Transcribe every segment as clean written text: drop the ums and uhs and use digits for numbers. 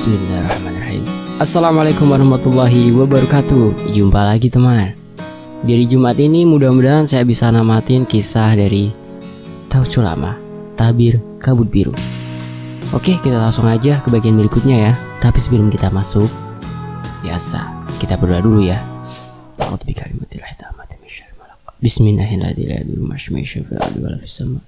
Bismillahirrahmanirrahim. Assalamualaikum warahmatullahi wabarakatuh. Jumpa lagi teman. Di Jumat ini mudah-mudahan saya bisa namatin kisah dari Tauco Lama, Tabir Kabut Biru. Oke, kita langsung aja ke bagian berikutnya ya. Tapi sebelum kita masuk, biasa kita berdoa dulu ya. Bismillahirrahmanirrahim.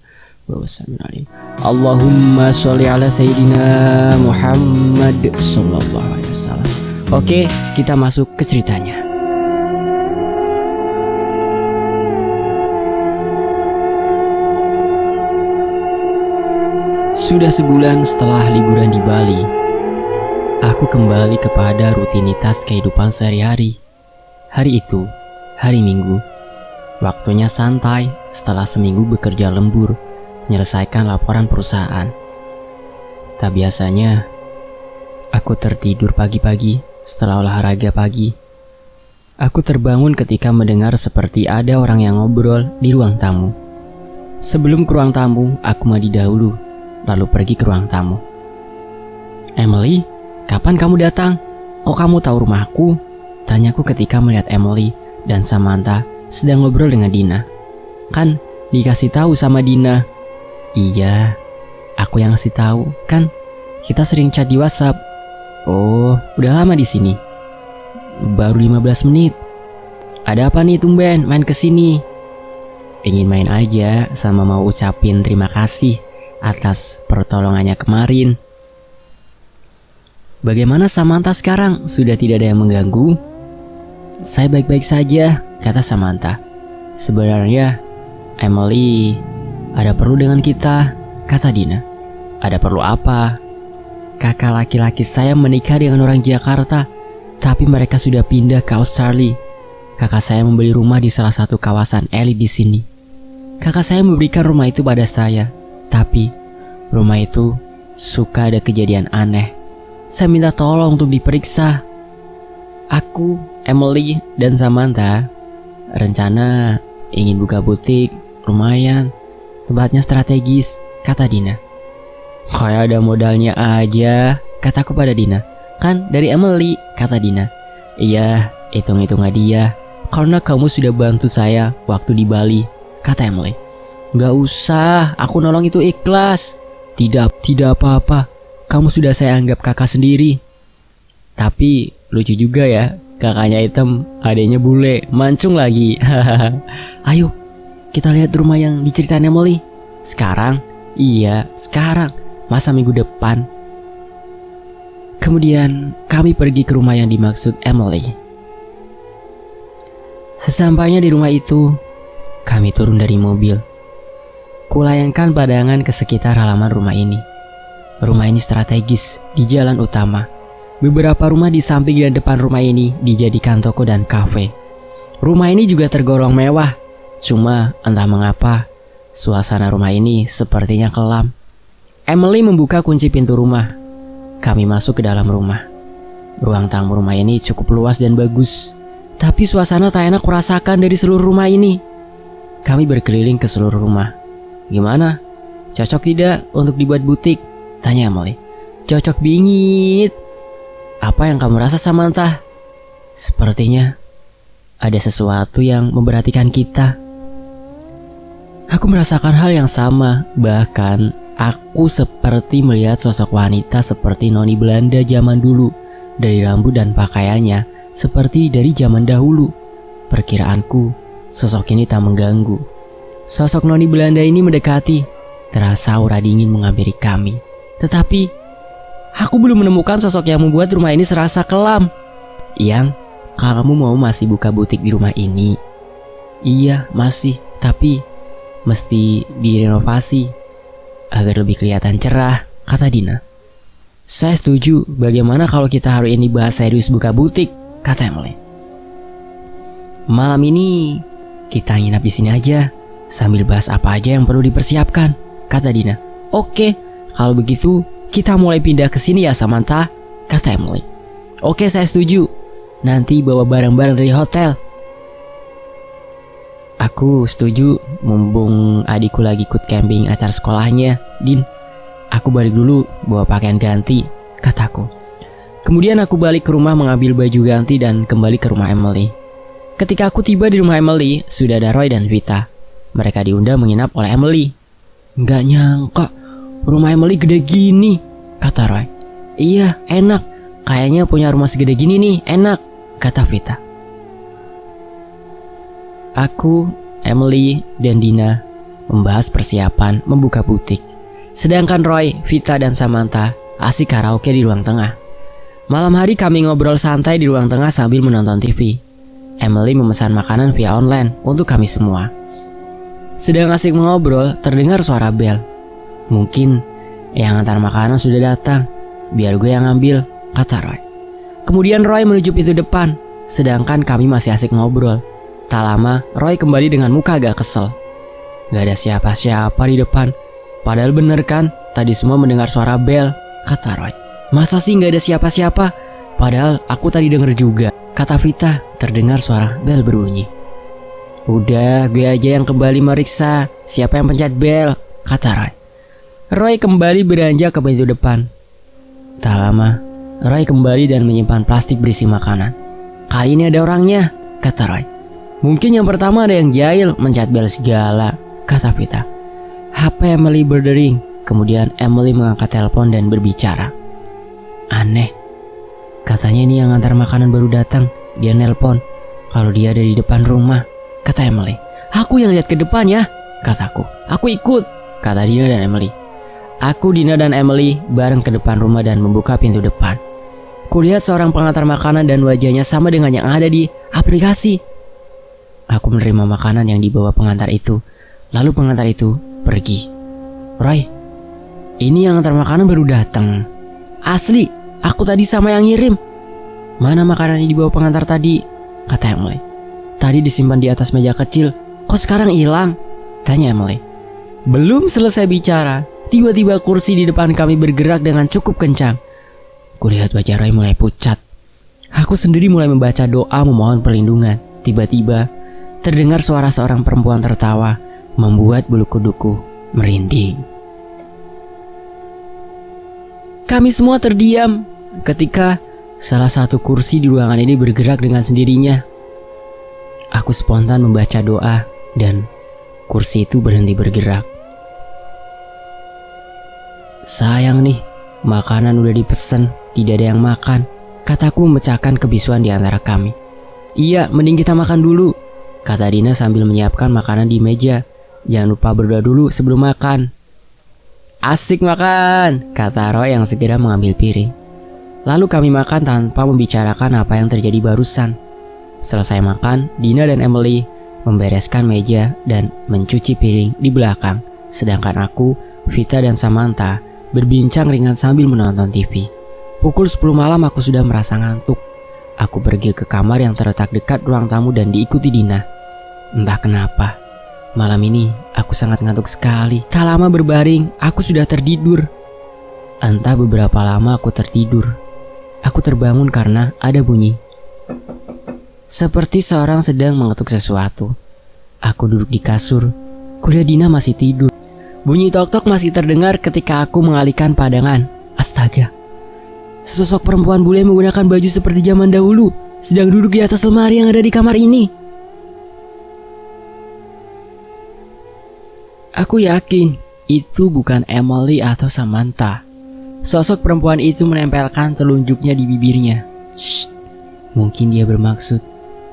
Allahumma sholli ala Sayyidina Muhammad sallallahu alaihi wasallam. Oke, kita masuk ke ceritanya. Sudah sebulan setelah liburan di Bali, aku kembali kepada rutinitas kehidupan sehari-hari. Hari itu, hari Minggu, waktunya santai setelah seminggu bekerja lembur menyelesaikan laporan perusahaan. Tak biasanya, aku tertidur pagi-pagi setelah olahraga pagi. Aku terbangun ketika mendengar seperti ada orang yang ngobrol di ruang tamu. Sebelum ke ruang tamu, aku mandi dahulu, lalu pergi ke ruang tamu. "Emily, kapan kamu datang? Kok kamu tahu rumahku?" tanyaku ketika melihat Emily dan Samantha sedang ngobrol dengan Dina. "Kan dikasih tahu sama Dina." "Iya, aku yang ngasih tahu, kan kita sering chat di WhatsApp." "Oh, udah lama di sini?" "Baru 15 menit." "Ada apa nih tumben main kesini?" "Ingin main aja sama mau ucapin terima kasih atas pertolongannya kemarin." "Bagaimana Samantha sekarang? Sudah tidak ada yang mengganggu?" "Saya baik-baik saja," kata Samantha. "Sebenarnya Emily ada perlu dengan kita," kata Dina. "Ada perlu apa?" "Kakak laki-laki saya menikah dengan orang Jakarta, tapi mereka sudah pindah ke Australia. Kakak saya membeli rumah di salah satu kawasan elit di sini. Kakak saya memberikan rumah itu pada saya, tapi rumah itu suka ada kejadian aneh. Saya minta tolong untuk diperiksa. Aku, Emily, dan Samantha rencana ingin buka butik, lumayan. Tempatnya strategis," kata Dina. "Kayak ada modalnya aja," kataku pada Dina. "Kan dari Emily," kata Dina. "Iya, hitung-hitung hadiah, karena kamu sudah bantu saya waktu di Bali," kata Emily. "Gak usah, aku nolong itu ikhlas." Tidak apa-apa, kamu sudah saya anggap kakak sendiri." "Tapi lucu juga ya, kakaknya hitam, adanya bule, mancung lagi." "Ayo, kita lihat rumah yang diceritain Emily." "Sekarang?" "Iya, sekarang. Masa minggu depan?" Kemudian kami pergi ke rumah yang dimaksud Emily. Sesampainya di rumah itu, kami turun dari mobil. Kulayangkan pandangan ke sekitar halaman rumah ini. Rumah ini strategis di jalan utama. Beberapa rumah di samping dan depan rumah ini dijadikan toko dan kafe. Rumah ini juga tergolong mewah. Cuma entah mengapa suasana rumah ini sepertinya kelam. Emily membuka kunci pintu rumah. Kami masuk ke dalam rumah. Ruang tamu rumah ini cukup luas dan bagus, tapi suasana tak enak kurasakan dari seluruh rumah ini. Kami berkeliling ke seluruh rumah. "Gimana? Cocok tidak untuk dibuat butik?" tanya Emily. "Cocok bingit." "Apa yang kamu rasa, Samantha?" "Sepertinya ada sesuatu yang memperhatikan kita." Aku merasakan hal yang sama. Bahkan aku seperti melihat sosok wanita seperti noni Belanda zaman dulu. Dari rambut dan pakaiannya seperti dari zaman dahulu. Perkiraanku, sosok ini tak mengganggu. Sosok noni Belanda ini mendekati. Terasa aura dingin menghampiri kami. Tetapi aku belum menemukan sosok yang membuat rumah ini serasa kelam. "Yang, kamu mau masih buka butik di rumah ini?" "Iya, masih, tapi mesti direnovasi agar lebih kelihatan cerah," kata Dina. "Saya setuju. Bagaimana kalau kita hari ini bahas serius buka butik?" kata Emily. "Malam ini kita nginap di sini aja sambil bahas apa aja yang perlu dipersiapkan," kata Dina. "Oke, kalau begitu kita mulai pindah ke sini ya, Samantha," kata Emily. "Oke, saya setuju. Nanti bawa barang-barang dari hotel." "Aku setuju, mumpung adikku lagi ikut camping acara sekolahnya, Din. Aku balik dulu bawa pakaian ganti," kataku. Kemudian aku balik ke rumah mengambil baju ganti dan kembali ke rumah Emily. Ketika aku tiba di rumah Emily, sudah ada Roy dan Vita. Mereka diundang menginap oleh Emily. "Nggak nyangka rumah Emily gede gini," kata Roy. "Iya, enak. Kayaknya punya rumah segede gini nih, enak," kata Vita. Aku, Emily, dan Dina membahas persiapan membuka butik. Sedangkan Roy, Vita, dan Samantha asik karaoke di ruang tengah. Malam hari kami ngobrol santai di ruang tengah sambil menonton TV. Emily memesan makanan via online untuk kami semua. Sedang asik mengobrol, terdengar suara bel. "Mungkin yang antar makanan sudah datang. Biar gue yang ambil," kata Roy. Kemudian Roy menuju pintu depan, sedangkan kami masih asik ngobrol. Tak lama, Roy kembali dengan muka agak kesel. "Gak ada siapa-siapa di depan. Padahal bener kan, tadi semua mendengar suara bel," kata Roy. "Masa sih gak ada siapa-siapa? Padahal aku tadi denger juga," kata Vita. Terdengar suara bel berbunyi. "Udah, gue aja yang kembali meriksa siapa yang pencet bel," kata Roy. Roy kembali beranjak ke pintu depan. Tak lama, Roy kembali dan menyimpan plastik berisi makanan. "Kali ini ada orangnya," kata Roy. "Mungkin yang pertama ada yang jahil, mencet bel segala," kata Vita. HP Emily berdering. Kemudian Emily mengangkat telepon dan berbicara. "Aneh, katanya ini yang antar makanan baru datang. Dia nelpon kalau dia ada di depan rumah," kata Emily. "Aku yang lihat ke depan ya," kataku. "Aku ikut," kata Dina dan Emily. Aku, Dina, dan Emily bareng ke depan rumah dan membuka pintu depan. Kulihat seorang pengantar makanan dan wajahnya sama dengan yang ada di aplikasi. Aku menerima makanan yang dibawa pengantar itu. Lalu pengantar itu pergi. "Roy, ini yang antar makanan baru datang. Asli, aku tadi sama yang ngirim." "Mana makanan yang dibawa pengantar tadi?" kata Emily. "Tadi disimpan di atas meja kecil. Kok sekarang hilang?" tanya Emily. Belum selesai bicara, tiba-tiba kursi di depan kami bergerak dengan cukup kencang. Kulihat wajah Roy mulai pucat. Aku sendiri mulai membaca doa memohon perlindungan. Tiba-tiba terdengar suara seorang perempuan tertawa, membuat bulu kuduku merinding. Kami semua terdiam ketika salah satu kursi di ruangan ini bergerak dengan sendirinya. Aku spontan membaca doa dan kursi itu berhenti bergerak. "Sayang nih, makanan udah dipesan, tidak ada yang makan," kataku memecahkan kebisuan di antara kami. "Iya, mending kita makan dulu," kata Dina sambil menyiapkan makanan di meja. "Jangan lupa berdoa dulu sebelum makan." "Asik makan," kata Roy yang segera mengambil piring. Lalu kami makan tanpa membicarakan apa yang terjadi barusan. Selesai makan, Dina dan Emily membereskan meja dan mencuci piring di belakang. Sedangkan aku, Vita, dan Samantha berbincang ringan sambil menonton TV. Pukul 10 malam aku sudah merasa ngantuk. Aku pergi ke kamar yang terletak dekat ruang tamu dan diikuti Dina. Entah kenapa, malam ini aku sangat ngantuk sekali. Tak lama berbaring, aku sudah tertidur. Entah beberapa lama aku tertidur. Aku terbangun karena ada bunyi. Seperti seorang sedang mengetuk sesuatu. Aku duduk di kasur. Kulihat Dina masih tidur. Bunyi tok-tok masih terdengar ketika aku mengalihkan pandangan. Astaga. Sesosok perempuan bule menggunakan baju seperti zaman dahulu sedang duduk di atas lemari yang ada di kamar ini. Aku yakin itu bukan Emily atau Samantha. Sosok perempuan itu menempelkan telunjuknya di bibirnya. Shh. Mungkin dia bermaksud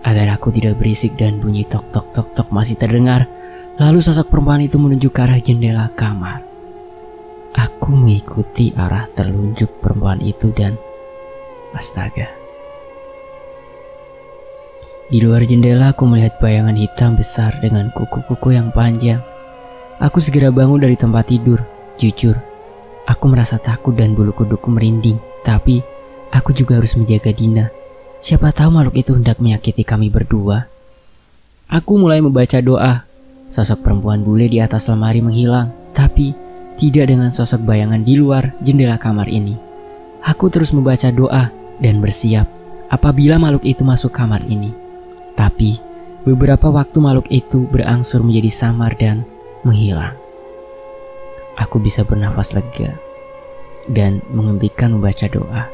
agar aku tidak berisik dan bunyi tok-tok-tok-tok masih terdengar. Lalu sosok perempuan itu menuju ke arah jendela kamar. Aku mengikuti arah telunjuk perempuan itu dan astaga. Di luar jendela aku melihat bayangan hitam besar dengan kuku-kuku yang panjang. Aku segera bangun dari tempat tidur. Jujur, aku merasa takut dan bulu kuduku merinding. Tapi aku juga harus menjaga Dina. Siapa tahu makhluk itu hendak menyakiti kami berdua. Aku mulai membaca doa. Sosok perempuan bule di atas lemari menghilang, tapi tidak dengan sosok bayangan di luar jendela kamar ini. Aku terus membaca doa dan bersiap apabila makhluk itu masuk kamar ini. Tapi beberapa waktu makhluk itu berangsur menjadi samar dan menghilang. Aku bisa bernafas lega dan menghentikan membaca doa.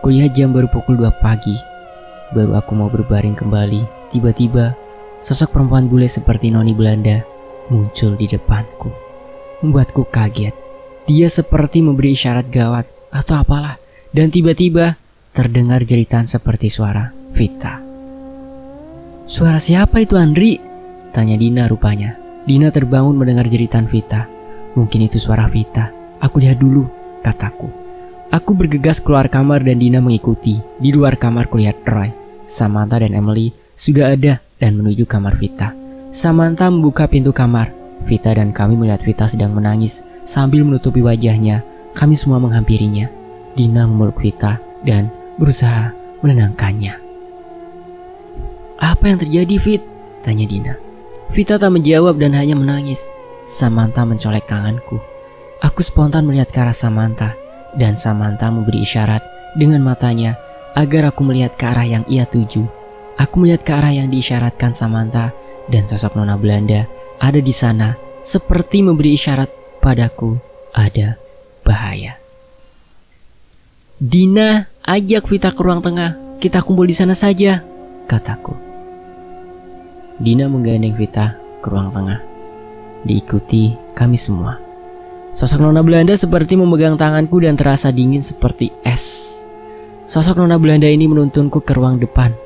Kulihat jam baru pukul 2 pagi. Baru aku mau berbaring kembali, tiba-tiba sosok perempuan bule seperti noni Belanda muncul di depanku. Membuatku kaget. Dia seperti memberi isyarat gawat atau apalah. Dan tiba-tiba terdengar jeritan seperti suara Vita. "Suara siapa itu, Andri?" tanya Dina rupanya. Dina terbangun mendengar jeritan Vita. "Mungkin itu suara Vita. Aku lihat dulu," kataku. Aku bergegas keluar kamar dan Dina mengikuti. Di luar kamar kulihat Roy, Samantha dan Emily sudah ada dan menuju kamar Vita. Samantha membuka pintu kamar. Vita dan kami melihat Vita sedang menangis sambil menutupi wajahnya. Kami semua menghampirinya. Dina memeluk Vita dan berusaha menenangkannya. "Apa yang terjadi, Fit?" tanya Dina. Vita tak menjawab dan hanya menangis. Samantha mencolek tanganku. Aku spontan melihat ke arah Samantha dan Samantha memberi isyarat dengan matanya agar aku melihat ke arah yang ia tuju. Aku melihat ke arah yang diisyaratkan Samantha dan sosok nona Belanda ada di sana seperti memberi isyarat padaku ada bahaya. "Dina, ajak Vita ke ruang tengah. Kita kumpul di sana saja," kataku. Dina menggandeng Vita ke ruang tengah. Diikuti kami semua. Sosok nona Belanda seperti memegang tanganku dan terasa dingin seperti es. Sosok nona Belanda ini menuntunku ke ruang depan.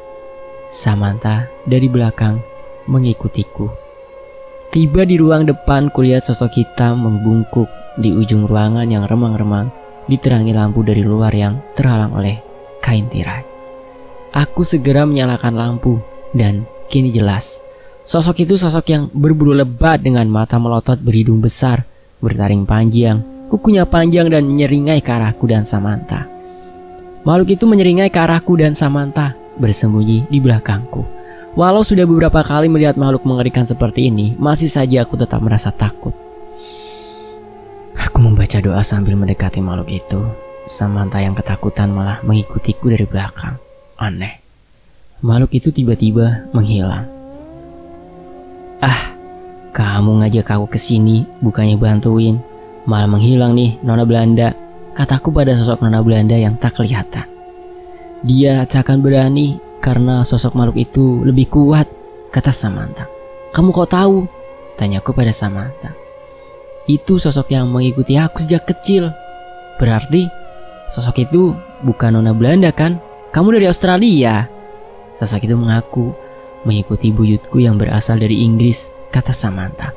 Samantha dari belakang mengikutiku. Tiba di ruang depan, kulihat sosok hitam membungkuk di ujung ruangan yang remang-remang, diterangi lampu dari luar yang terhalang oleh kain tirai. Aku segera menyalakan lampu dan kini jelas. Sosok itu sosok yang berbulu lebat dengan mata melotot berhidung besar, bertaring panjang, kukunya panjang dan menyeringai ke arahku dan Samantha. Makhluk itu menyeringai ke arahku dan Samantha, bersembunyi di belakangku. Walau sudah beberapa kali melihat makhluk mengerikan seperti ini, masih saja aku tetap merasa takut. Aku membaca doa sambil mendekati makhluk itu. Samantha yang ketakutan malah mengikutiku dari belakang. Aneh. Makhluk itu tiba-tiba menghilang. "Ah, kamu ngajak aku kesini, bukannya bantuin. Malah menghilang nih, nona Belanda," kataku pada sosok nona Belanda yang tak kelihatan. "Dia tak akan berani karena sosok makhluk itu lebih kuat," kata Samantha. "Kamu kok tahu?" tanyaku pada Samantha. "Itu sosok yang mengikuti aku sejak kecil." "Berarti sosok itu bukan nona Belanda kan? Kamu dari Australia?" Sosok itu mengaku mengikuti buyutku yang berasal dari Inggris, kata Samantha.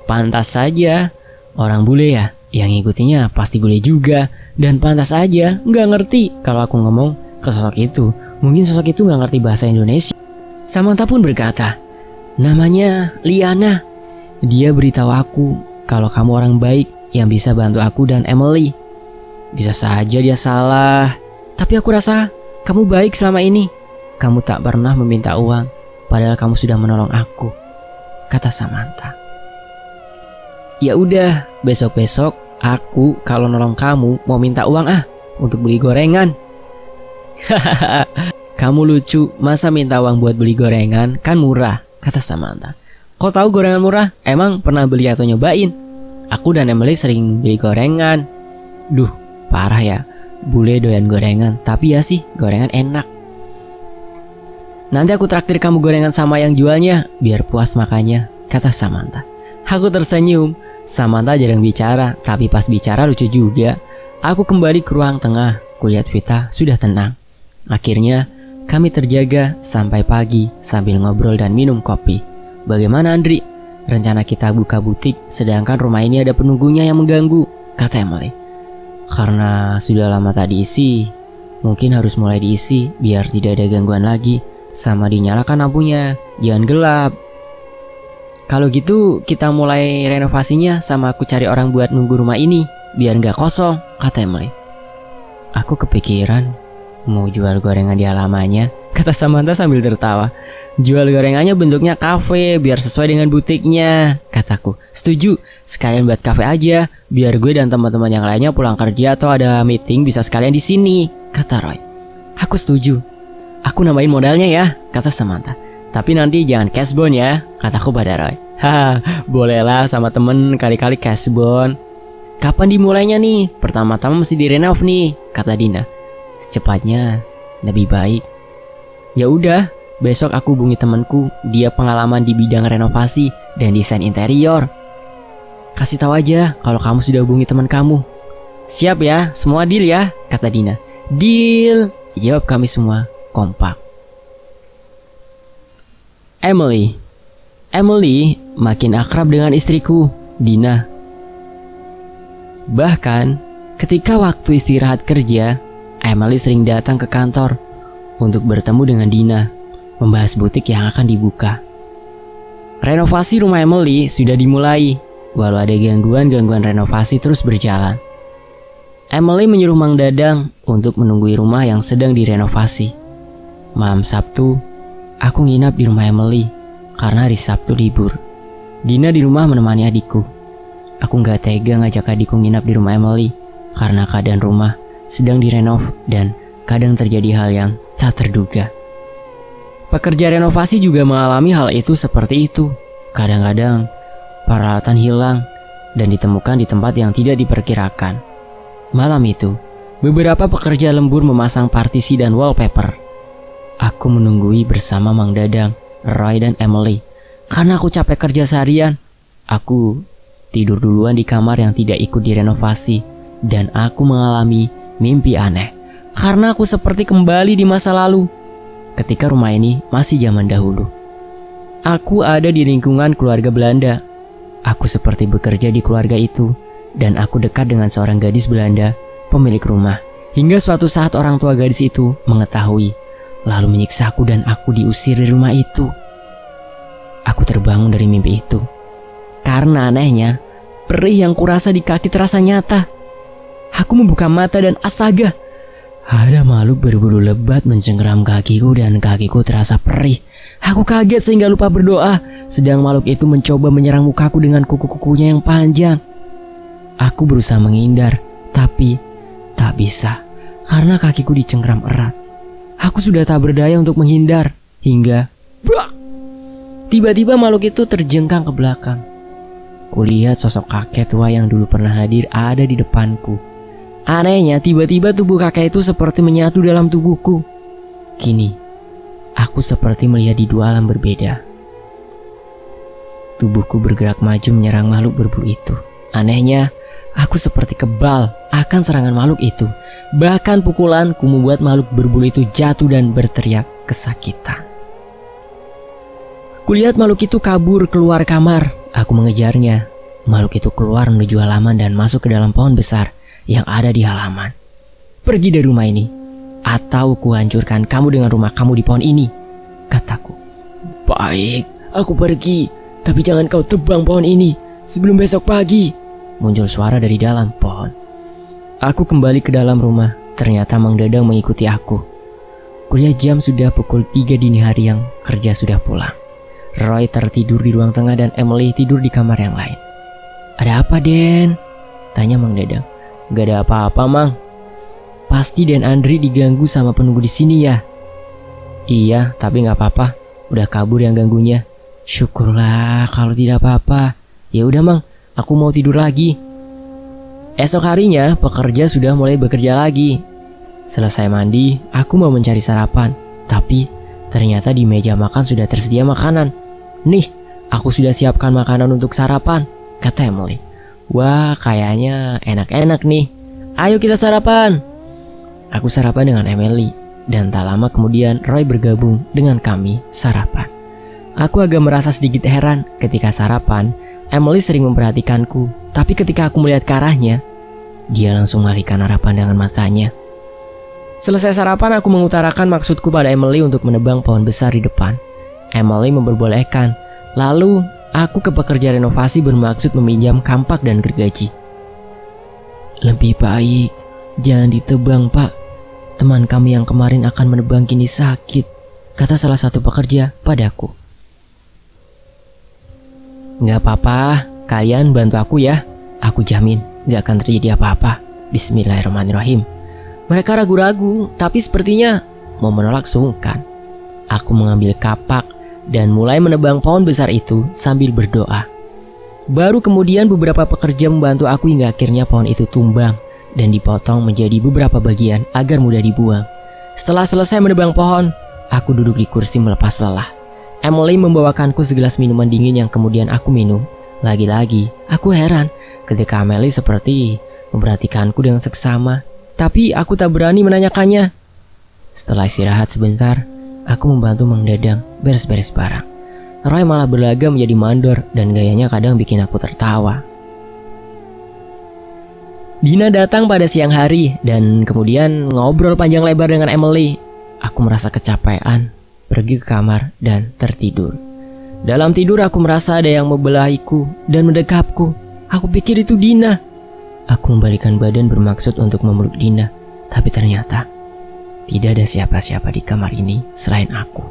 "Pantas saja, orang bule ya, yang ngikutinya pasti bule juga. Dan pantas aja nggak ngerti kalau aku ngomong ke sosok itu. Mungkin sosok itu nggak ngerti bahasa Indonesia." Samantha pun berkata, "Namanya Liana. Dia beritahu aku kalau kamu orang baik yang bisa bantu aku dan Emily." "Bisa saja dia salah, tapi aku rasa kamu baik selama ini. Kamu tak pernah meminta uang, padahal kamu sudah menolong aku," kata Samantha. "Ya udah, besok-besok aku kalau nolong kamu mau minta uang untuk beli gorengan." "Hahaha, kamu lucu, masa minta uang buat beli gorengan, kan murah," kata Samantha. "Kau tahu gorengan murah? Emang pernah beli atau nyobain? Aku dan Emily sering beli gorengan." "Duh, parah ya, bule doyan gorengan, tapi ya sih gorengan enak. Nanti aku traktir kamu gorengan sama yang jualnya, biar puas makannya," kata Samantha. Aku tersenyum. Samantha jarang bicara, tapi pas bicara lucu juga. Aku kembali ke ruang tengah, kulihat Vita sudah tenang. Akhirnya kami terjaga sampai pagi sambil ngobrol dan minum kopi. "Bagaimana Andri? Rencana kita buka butik, sedangkan rumah ini ada penunggunya yang mengganggu," kata Emily. "Karena sudah lama tak diisi, mungkin harus mulai diisi biar tidak ada gangguan lagi. Sama dinyalakan lampunya, jangan gelap. Kalau gitu kita mulai renovasinya, sama aku cari orang buat nunggu rumah ini biar gak kosong," kata Emily. Aku kepikiran mau jual gorengan di halamannya, kata Samantha sambil tertawa. "Jual gorengannya bentuknya kafe biar sesuai dengan butiknya," kataku. "Setuju, sekalian buat kafe aja, biar gue dan teman-teman yang lainnya pulang kerja atau ada meeting bisa sekalian di sini," kata Roy. Aku setuju. "Aku nambahin modalnya ya," kata Samantha. "Tapi nanti jangan cash bond ya," kataku pada Roy. "Haha, bolehlah sama temen kali-kali cash bond." "Kapan dimulainya nih? Pertama-tama mesti direnov nih," kata Dina. Secepatnya lebih baik. Ya udah, besok aku hubungi temanku, dia pengalaman di bidang renovasi dan desain interior. Kasih tahu aja kalau kamu sudah hubungi teman kamu. Siap ya, semua deal ya, kata Dina. Deal, jawab kami semua kompak. Emily makin akrab dengan istriku, Dina. Bahkan ketika waktu istirahat kerja, Emily sering datang ke kantor untuk bertemu dengan Dina, membahas butik yang akan dibuka. Renovasi rumah Emily sudah dimulai, walau ada gangguan renovasi terus berjalan. Emily menyuruh Mang Dadang untuk menunggui rumah yang sedang direnovasi. Malam Sabtu, aku nginap di rumah Emily karena hari Sabtu libur. Dina di rumah menemani adikku. Aku gak tega ngajak adikku nginap di rumah Emily karena keadaan rumah sedang direnov dan kadang terjadi hal yang tak terduga. Pekerja renovasi juga mengalami hal itu seperti itu. Kadang-kadang peralatan hilang dan ditemukan di tempat yang tidak diperkirakan. Malam itu, beberapa pekerja lembur memasang partisi dan wallpaper. Aku menunggui bersama Mang Dadang, Roy dan Emily. Karena aku capek kerja seharian, aku tidur duluan di kamar yang tidak ikut direnovasi. Dan aku mengalami mimpi aneh karena aku seperti kembali di masa lalu ketika rumah ini masih zaman dahulu. Aku ada di lingkungan keluarga Belanda. Aku seperti bekerja di keluarga itu dan aku dekat dengan seorang gadis Belanda, pemilik rumah. Hingga suatu saat orang tua gadis itu mengetahui, lalu menyiksaku dan aku diusir dari rumah itu. Aku terbangun dari mimpi itu karena anehnya perih yang kurasa di kaki terasa nyata. Aku membuka mata dan astaga, ada makhluk berbulu lebat mencengkeram kakiku dan kakiku terasa perih. Aku kaget sehingga lupa berdoa, sedang makhluk itu mencoba menyerang mukaku dengan kuku-kukunya yang panjang. Aku berusaha menghindar, tapi tak bisa karena kakiku dicengkeram erat. Aku sudah tak berdaya untuk menghindar hingga tiba-tiba makhluk itu terjengkang ke belakang. Kulihat sosok kakek tua yang dulu pernah hadir ada di depanku. Anehnya, tiba-tiba tubuh kakek itu seperti menyatu dalam tubuhku. Kini, aku seperti melihat di dua alam berbeda. Tubuhku bergerak maju menyerang makhluk berbulu itu. Anehnya, aku seperti kebal akan serangan makhluk itu. Bahkan pukulanku membuat makhluk berbulu itu jatuh dan berteriak kesakitan. Kulihat makhluk itu kabur keluar kamar. Aku mengejarnya. Makhluk itu keluar menuju halaman dan masuk ke dalam pohon besar yang ada di halaman. Pergi dari rumah ini, atau kuhancurkan kamu dengan rumah kamu di pohon ini, kataku. Baik, aku pergi, tapi jangan kau tebang pohon ini sebelum besok pagi, muncul suara dari dalam pohon. Aku kembali ke dalam rumah. Ternyata Mang Dadang mengikuti aku. Kuliah jam sudah pukul 3 dini hari yang kerja sudah pulang. Roy tertidur di ruang tengah dan Emily tidur di kamar yang lain. Ada apa, Den? Tanya Mang Dadang. Gak ada apa-apa, Mang. Pasti Den Andri diganggu sama penunggu di sini ya? Iya, tapi gak apa-apa. Udah kabur yang ganggunya. Syukurlah kalau tidak apa-apa. Ya udah, Mang. Aku mau tidur lagi. Esok harinya, pekerja sudah mulai bekerja lagi. Selesai mandi, aku mau mencari sarapan. Tapi ternyata di meja makan sudah tersedia makanan. Nih, aku sudah siapkan makanan untuk sarapan, kata Emily. Wah, kayaknya enak-enak nih. Ayo kita sarapan. Aku sarapan dengan Emily. Dan tak lama kemudian Roy bergabung dengan kami sarapan. Aku agak merasa sedikit heran ketika sarapan. Emily sering memperhatikanku. Tapi ketika aku melihat ke arahnya, dia langsung mengalihkan arah pandangan matanya. Selesai sarapan, aku mengutarakan maksudku pada Emily untuk menebang pohon besar di depan. Emily memperbolehkan. Lalu aku ke pekerja renovasi bermaksud meminjam kampak dan gergaji. Lebih baik jangan ditebang, Pak. Teman kami yang kemarin akan menebang kini sakit, kata salah satu pekerja padaku. Gak apa-apa, kalian bantu aku ya. Aku jamin gak akan terjadi apa-apa. Bismillahirrahmanirrahim. Mereka ragu-ragu, tapi sepertinya mau menolak sungkan. Aku mengambil kapak dan mulai menebang pohon besar itu sambil berdoa. Baru kemudian beberapa pekerja membantu aku hingga akhirnya pohon itu tumbang dan dipotong menjadi beberapa bagian agar mudah dibuang. Setelah selesai menebang pohon, aku duduk di kursi melepas lelah. Emily membawakanku segelas minuman dingin yang kemudian aku minum. Lagi-lagi, aku heran ketika Emily seperti memperhatikanku dengan seksama, tapi aku tak berani menanyakannya. Setelah istirahat sebentar, aku membantu Mang Dadang beres-beres barang. Roy malah berlagak menjadi mandor dan gayanya kadang bikin aku tertawa. Dina datang pada siang hari dan kemudian ngobrol panjang lebar dengan Emily. Aku merasa kecapean, pergi ke kamar dan tertidur. Dalam tidur aku merasa ada yang membelahiku dan mendekapku. Aku pikir itu Dina. Aku membalikkan badan bermaksud untuk memeluk Dina, tapi ternyata tidak ada siapa-siapa di kamar ini selain aku.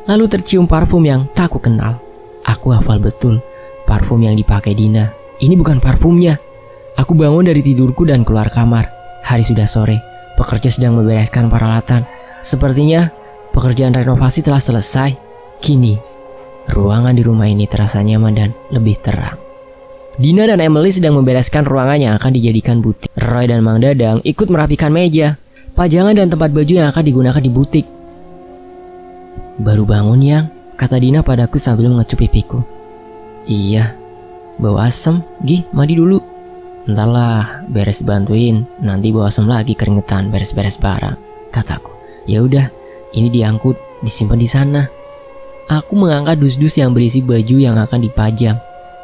Lalu tercium parfum yang tak aku kenal. Aku hafal betul parfum yang dipakai Dina. Ini bukan parfumnya. Aku bangun dari tidurku dan keluar kamar. Hari sudah sore. Pekerja sedang membereskan peralatan. Sepertinya pekerjaan renovasi telah selesai. Kini, ruangan di rumah ini terasa nyaman dan lebih terang. Dina dan Emily sedang membereskan ruangan yang akan dijadikan butik. Roy dan Mang Dadang ikut merapikan meja, pajangan dan tempat baju yang akan digunakan di butik. Baru bangun yang, kata Dina padaku sambil mengecup pipiku. Iya, bau asem, Gi, mandi dulu. Entahlah, beres bantuin, nanti bau asem lagi keringetan beres-beres barang, kataku. Ya udah, ini diangkut, disimpan di sana. Aku mengangkat dus-dus yang berisi baju yang akan dipajang.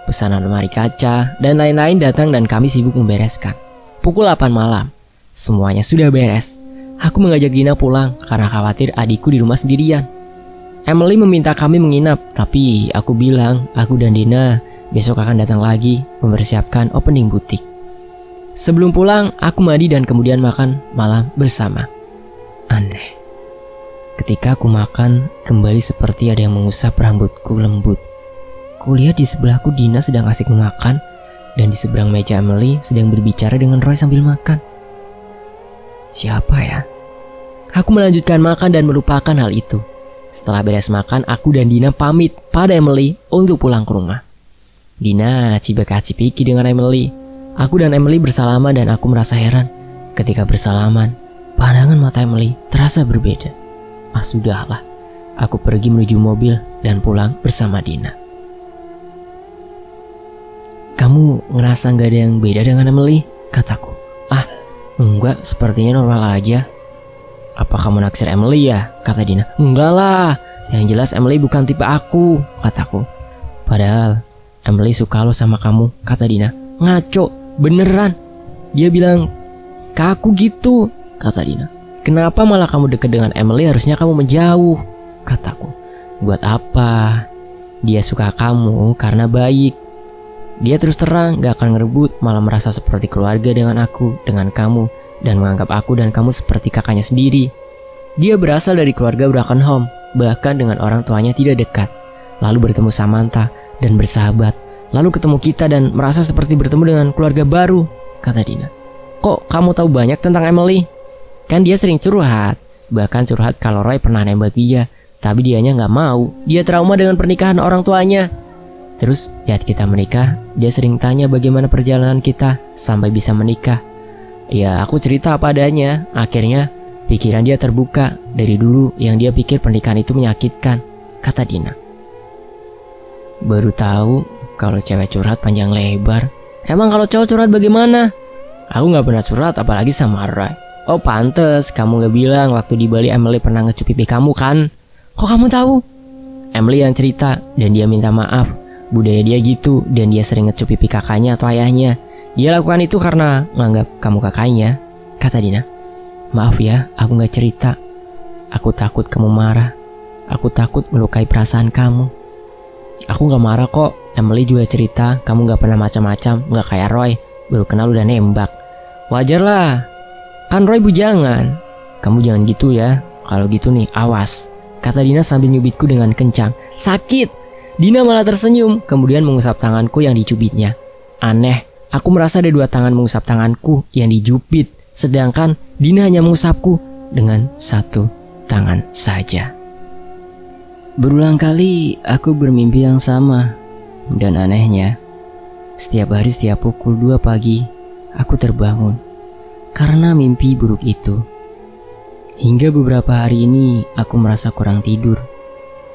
Pesanan lemari kaca dan lain-lain datang dan kami sibuk membereskan. Pukul 8 malam, semuanya sudah beres. Aku mengajak Dina pulang karena khawatir adikku di rumah sendirian. Emily meminta kami menginap, tapi aku bilang aku dan Dina besok akan datang lagi mempersiapkan opening butik. Sebelum pulang, aku mandi dan kemudian makan malam bersama. Aneh. Ketika aku makan, kembali seperti ada yang mengusap rambutku lembut. Kulihat di sebelahku Dina sedang asik memakan, dan di seberang meja Emily sedang berbicara dengan Roy sambil makan. Siapa ya? Aku melanjutkan makan dan melupakan hal itu. Setelah beres makan, aku dan Dina pamit pada Emily untuk pulang ke rumah. Dina cibaka-cipiki dengan Emily. Aku dan Emily bersalaman dan aku merasa heran. Ketika bersalaman, pandangan mata Emily terasa berbeda. Sudahlah. Aku pergi menuju mobil dan pulang bersama Dina. Kamu ngerasa gak ada yang beda dengan Emily? Kataku. Enggak, sepertinya normal aja. Apa kamu naksir Emily ya? Kata Dina. Enggak lah, yang jelas Emily bukan tipe aku, kataku. Padahal Emily suka lo sama kamu, kata Dina. Ngaco, beneran. Dia bilang ke aku gitu, kata Dina. Kenapa malah kamu dekat dengan Emily? Harusnya kamu menjauh, kataku. Buat apa? Dia suka kamu karena baik. Dia terus terang gak akan ngerebut, malah merasa seperti keluarga dengan aku, dengan kamu, dan menganggap aku dan kamu seperti kakaknya sendiri. Dia berasal dari keluarga broken home, bahkan dengan orang tuanya tidak dekat. Lalu bertemu Samantha dan bersahabat. Lalu ketemu kita dan merasa seperti bertemu dengan keluarga baru, kata Dina. Kok kamu tahu banyak tentang Emily? Kan dia sering curhat, bahkan curhat kalau Roy pernah nembak dia, tapi dianya gak mau. Dia trauma dengan pernikahan orang tuanya. Terus lihat kita menikah, dia sering tanya bagaimana perjalanan kita sampai bisa menikah. Ya aku cerita apa adanya. Akhirnya pikiran dia terbuka. Dari dulu yang dia pikir pernikahan itu menyakitkan, kata Dina. Baru tahu kalau cewek curhat panjang lebar. Emang kalau cowok curhat bagaimana? Aku gak pernah curhat apalagi sama Roy. Oh pantes kamu gak bilang waktu di Bali Emily pernah ngecup pipi kamu kan? Kok kamu tahu? Emily yang cerita dan dia minta maaf. Budaya dia gitu dan dia sering ngecup pipi kakaknya atau ayahnya. Dia lakukan itu karena menganggap kamu kakaknya, kata Dina. Maaf ya, aku gak cerita. Aku takut kamu marah. Aku takut melukai perasaan kamu. Aku gak marah kok. Emily juga cerita kamu gak pernah macam-macam, gak kayak Roy, baru kenal udah nembak. Wajar lah, kan Roy bujangan. Kamu jangan gitu ya. Kalau gitu nih, awas, kata Dina sambil nyubitku dengan kencang. Sakit. Dina malah tersenyum, kemudian mengusap tanganku yang dicubitnya. Aneh, aku merasa ada dua tangan mengusap tanganku yang dijubit, sedangkan Dina hanya mengusapku dengan satu tangan saja. Berulang kali aku bermimpi yang sama, dan anehnya, setiap hari setiap pukul 2 pagi, aku terbangun. karena mimpi buruk itu. Hingga beberapa hari ini aku merasa kurang tidur.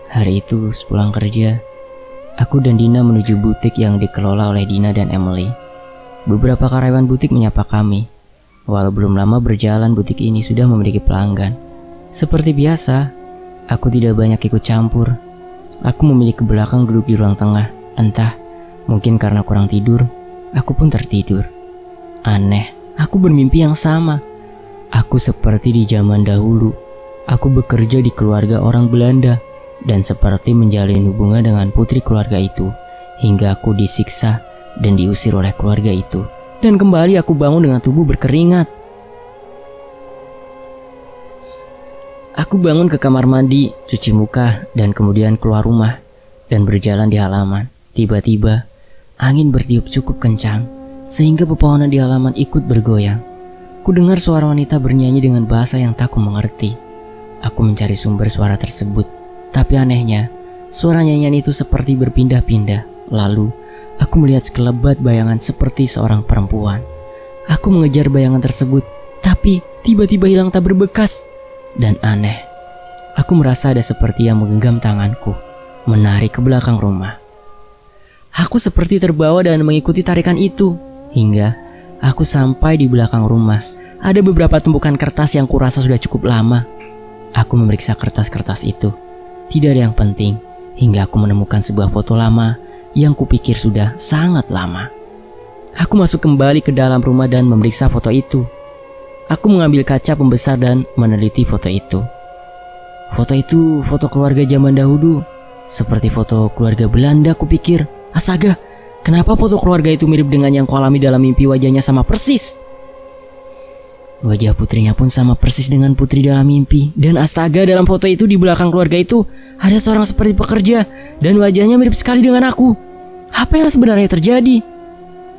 Hari itu sepulang kerja, aku dan Dina menuju butik yang dikelola oleh Dina dan Emily. Beberapa karyawan butik menyapa kami. Walau belum lama berjalan, butik ini sudah memiliki pelanggan. Seperti biasa, aku tidak banyak ikut campur. Aku memilih ke belakang, duduk di ruang tengah. Entah, mungkin karena kurang tidur, aku pun tertidur. Aneh, aku bermimpi yang sama. Aku seperti di zaman dahulu. Aku bekerja di keluarga orang Belanda dan seperti menjalin hubungan dengan putri keluarga itu, hingga aku disiksa dan diusir oleh keluarga itu. Dan kembali aku bangun dengan tubuh berkeringat. Aku bangun ke kamar mandi, cuci muka, dan kemudian keluar rumah dan berjalan di halaman. Tiba-tiba, angin bertiup cukup kencang sehingga pepohonan di halaman ikut bergoyang. Ku dengar suara wanita bernyanyi dengan bahasa yang tak ku mengerti. Aku mencari sumber suara tersebut, tapi anehnya, suara nyanyian itu seperti berpindah-pindah. Lalu, aku melihat sekelebat bayangan seperti seorang perempuan. Aku mengejar bayangan tersebut, tapi tiba-tiba hilang tak berbekas. Dan aneh, aku merasa ada seperti yang menggenggam tanganku, menarik ke belakang rumah. Aku seperti terbawa dan mengikuti tarikan itu, hingga aku sampai di belakang rumah. Ada beberapa tumpukan kertas yang kurasa sudah cukup lama. Aku memeriksa kertas-kertas itu. Tidak ada yang penting, hingga aku menemukan sebuah foto lama yang kupikir sudah sangat lama. Aku masuk kembali ke dalam rumah dan memeriksa foto itu. Aku mengambil kaca pembesar dan meneliti foto itu. Foto itu foto keluarga zaman dahulu, seperti foto keluarga Belanda. Kupikir, astaga, kenapa foto keluarga itu mirip dengan yang kualami dalam mimpi? Wajahnya sama persis. Wajah putrinya pun sama persis dengan putri dalam mimpi. Dan astaga, dalam foto itu di belakang keluarga itu ada seorang seperti pekerja dan wajahnya mirip sekali dengan aku. Apa yang sebenarnya terjadi?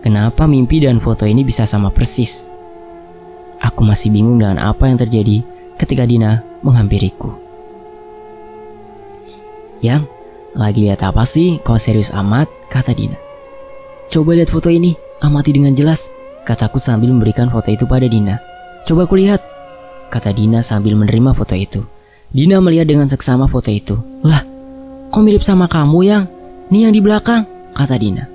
Kenapa mimpi dan foto ini bisa sama persis? Aku masih bingung dengan apa yang terjadi ketika Dina menghampiriku. "Yang, lagi lihat apa sih? Kau serius amat?" kata Dina. "Coba lihat foto ini, amati dengan jelas," kataku sambil memberikan foto itu pada Dina. "Coba kulihat," kata Dina sambil menerima foto itu. Dina melihat dengan seksama foto itu. "Lah, kok mirip sama kamu, Yang? Nih yang di belakang," kata Dina.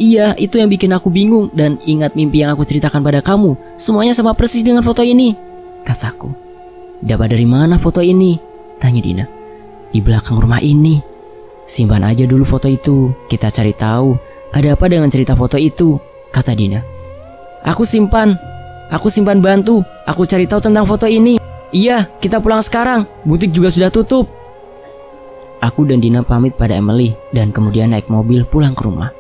"Iya, itu yang bikin aku bingung dan ingat mimpi yang aku ceritakan pada kamu. Semuanya sama persis dengan foto ini," kataku. "Dapat dari mana foto ini?" tanya Dina. "Di belakang rumah ini. Simpan aja dulu foto itu. Kita cari tahu ada apa dengan cerita foto itu," kata Dina. Aku simpan bantu. Aku cari tahu tentang foto ini." "Iya, kita pulang sekarang. Butik juga sudah tutup." Aku dan Dina pamit pada Emily dan kemudian naik mobil pulang ke rumah.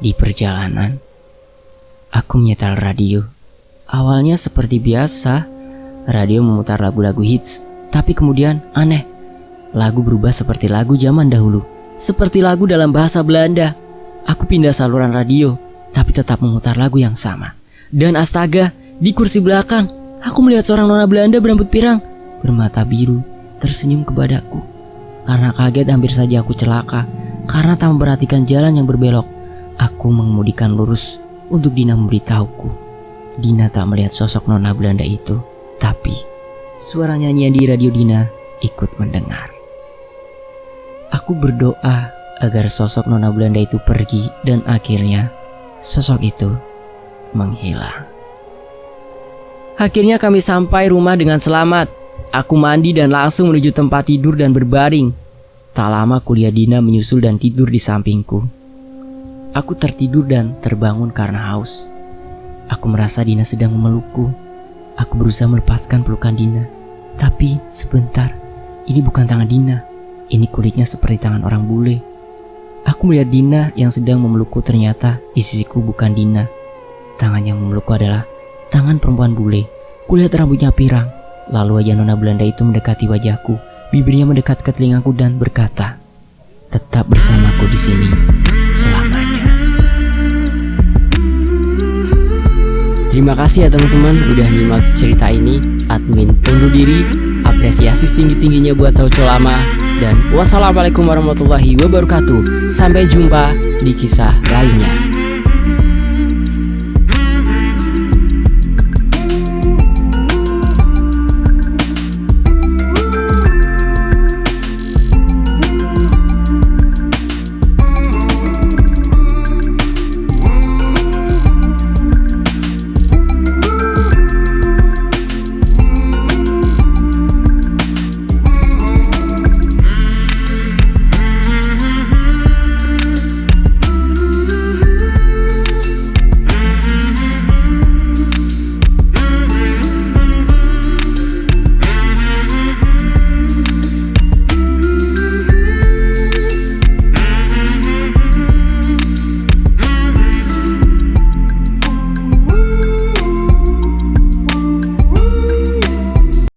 Di perjalanan, aku menyetel radio. Awalnya seperti biasa, radio memutar lagu-lagu hits. Tapi kemudian aneh, lagu berubah seperti lagu zaman dahulu, seperti lagu dalam bahasa Belanda. Aku pindah saluran radio, tapi tetap memutar lagu yang sama. Dan astaga, di kursi belakang, aku melihat seorang nona Belanda berambut pirang, bermata biru, tersenyum kepadaku. Karena kaget hampir saja aku celaka, karena tak memperhatikan jalan yang berbelok. Aku mengemudikan lurus untuk Dina memberitahuku. Dina tak melihat sosok nona Belanda itu, tapi suara nyanyian di radio Dina ikut mendengar. Aku berdoa agar sosok nona Belanda itu pergi dan akhirnya sosok itu menghilang. Akhirnya kami sampai rumah dengan selamat. Aku mandi dan langsung menuju tempat tidur dan berbaring. Tak lama kuliah Dina menyusul dan tidur di sampingku. Aku tertidur dan terbangun karena haus. Aku merasa Dina sedang memelukku. Aku berusaha melepaskan pelukan Dina. Tapi sebentar, ini bukan tangan Dina. Ini kulitnya seperti tangan orang bule. Aku melihat Dina yang sedang memelukku, ternyata di sisiku bukan Dina. Tangan yang memelukku adalah tangan perempuan bule. Kulihat rambutnya pirang. Lalu wajah nona Belanda itu mendekati wajahku. Bibirnya mendekat ke telingaku dan berkata, "Tetap bersamaku di sini selamanya." Terima kasih ya teman-teman udah nyimak cerita ini. Admin undur diri. Apresiasi setinggi-tingginya buat Tauco Lama. Dan wassalamualaikum warahmatullahi wabarakatuh. Sampai jumpa di kisah lainnya.